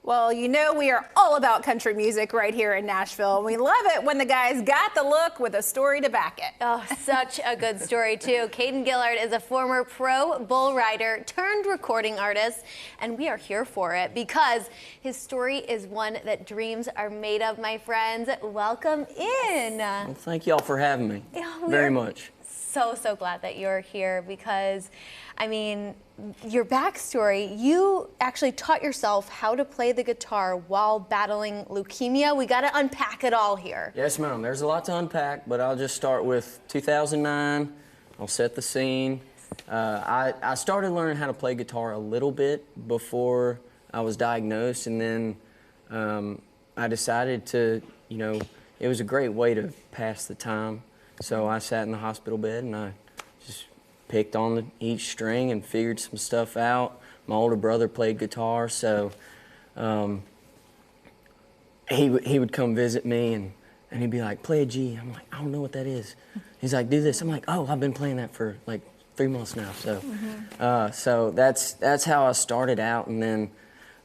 Well, you know we are all about country music right here in Nashville, and we love it when the guys got the look with a story to back it. Oh, such a good story, too. Caden Gillard is a former pro bull rider turned recording artist, and we are here for it because his story is one that dreams are made of, my friends. Welcome in. Well, thank y'all for having me very much. So glad that you're here because, I mean, your backstory, you actually taught yourself how to play the guitar while battling leukemia. We got to unpack it all here. Yes, ma'am. There's a lot to unpack, but I'll just start with 2009. I'll set the scene. I started learning how to play guitar a little bit before I was diagnosed, and then I decided to, it was a great way to pass the time. So I sat in the hospital bed and I just picked on each string and figured some stuff out. My older brother played guitar, so he would come visit me and he'd be like, play a G. I'm like, I don't know what that is. He's like, do this. I'm like, oh, I've been playing that for like 3 months now. So so that's how I started out, and then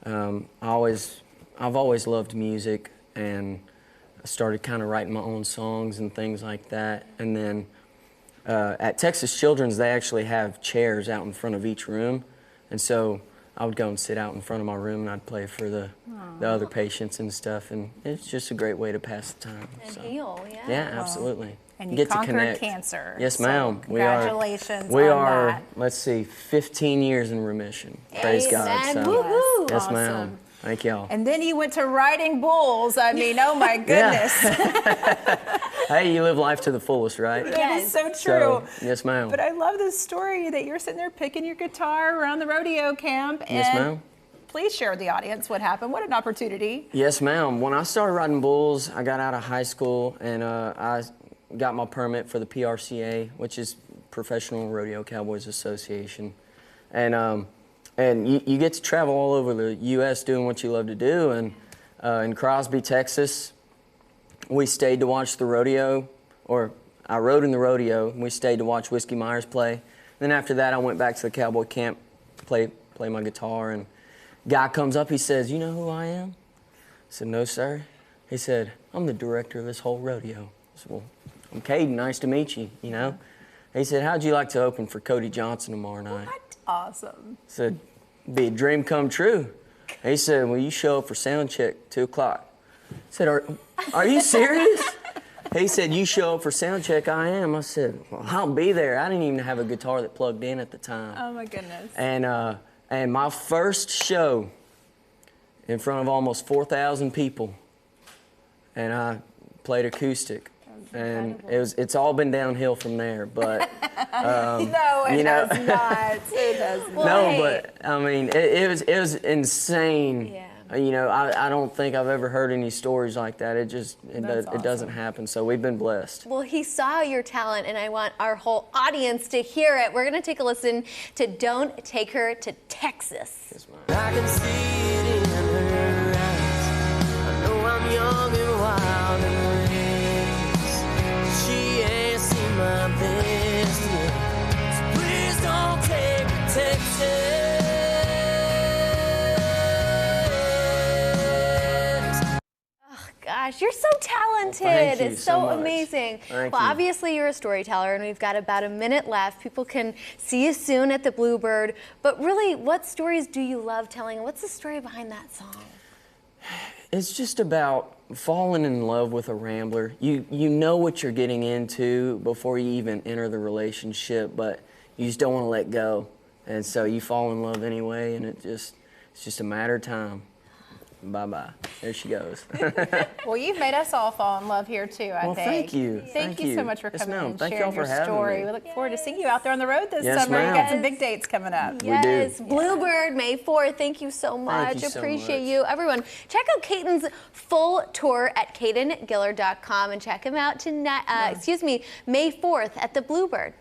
I've always loved music, and I started kind of writing my own songs and things like that. And then at Texas Children's, they actually have chairs out in front of each room. And so I would go and sit out in front of my room and I'd play for the other patients and stuff. And it's just a great way to pass the time. And heal, yeah. Yeah, absolutely. And you get conquered to connect. cancer. Yes, so ma'am. Congratulations we on are, that. let's see, 15 years in remission. Praise God. So, woohoo! yes, Awesome. ma'am. Thank y'all. And then you went to riding bulls. I mean, oh my goodness. Hey, you live life to the fullest, right? That is so true. So, yes, ma'am. But I love this story that you're sitting there picking your guitar around the rodeo camp. Yes, ma'am. Please share with the audience what happened. What an opportunity. Yes, ma'am. When I started riding bulls, I got out of high school and I got my permit for the PRCA, which is Professional Rodeo Cowboys Association. And you get to travel all over the U.S. doing what you love to do. And in Crosby, Texas, we stayed to watch the rodeo, or I rode in the rodeo, and we stayed to watch Whiskey Myers play. Then after that, I went back to the cowboy camp, play my guitar, and guy comes up, he says, "You know who I am?" I said, "No, sir." He said, "I'm the director of this whole rodeo." I said, "Well, I'm Caden, nice to meet you, He said, "How'd you like to open for Cody Johnson tomorrow night?" What? Awesome. I said, "Be a dream come true." He said, "Well, you show up for sound check 2 o'clock. I said, are you serious?" He said, "You show up for sound check." "I am." I said, "Well, I'll be there." I didn't even have a guitar that plugged in at the time. Oh my goodness. And my first show in front of almost 4,000 people, and I played acoustic. And it's all been downhill from there, but no, it has not. It has not. No, but I mean, it was insane. Yeah. I don't think I've ever heard any stories like that. It doesn't happen. So we've been blessed. Well, he saw your talent, and I want our whole audience to hear it. We're going to take a listen to "Don't Take Her to Texas." Yes, ma'am. I can see it in her eyes. I know I'm young and wild and raised. She ain't seen my best yet. So please don't take her to Texas. Gosh, you're so talented. Well, thank you it's so much. amazing. Thank well, you. obviously you're a storyteller, and we've got about a minute left. People can see you soon at the Bluebird. But really, what stories do you love telling? What's the story behind that song? It's just about falling in love with a rambler. You know what you're getting into before you even enter the relationship, but you just don't want to let go. And so you fall in love anyway, and it's just a matter of time. Bye-bye. There she goes. Well, you've made us all fall in love here too, I Well, think. thank you. Thank you so much for Yes, coming ma'am. and Thank sharing y'all your for having story. me. We look forward to seeing you out there on the road this Yes, summer. You ma'am. got some big dates coming up. do. Yes, Bluebird, May 4th. Thank you so much. you so Appreciate much. you. Everyone, check out Caden's full tour at cadengillard.com and check him out tonight, May 4th at the Bluebird.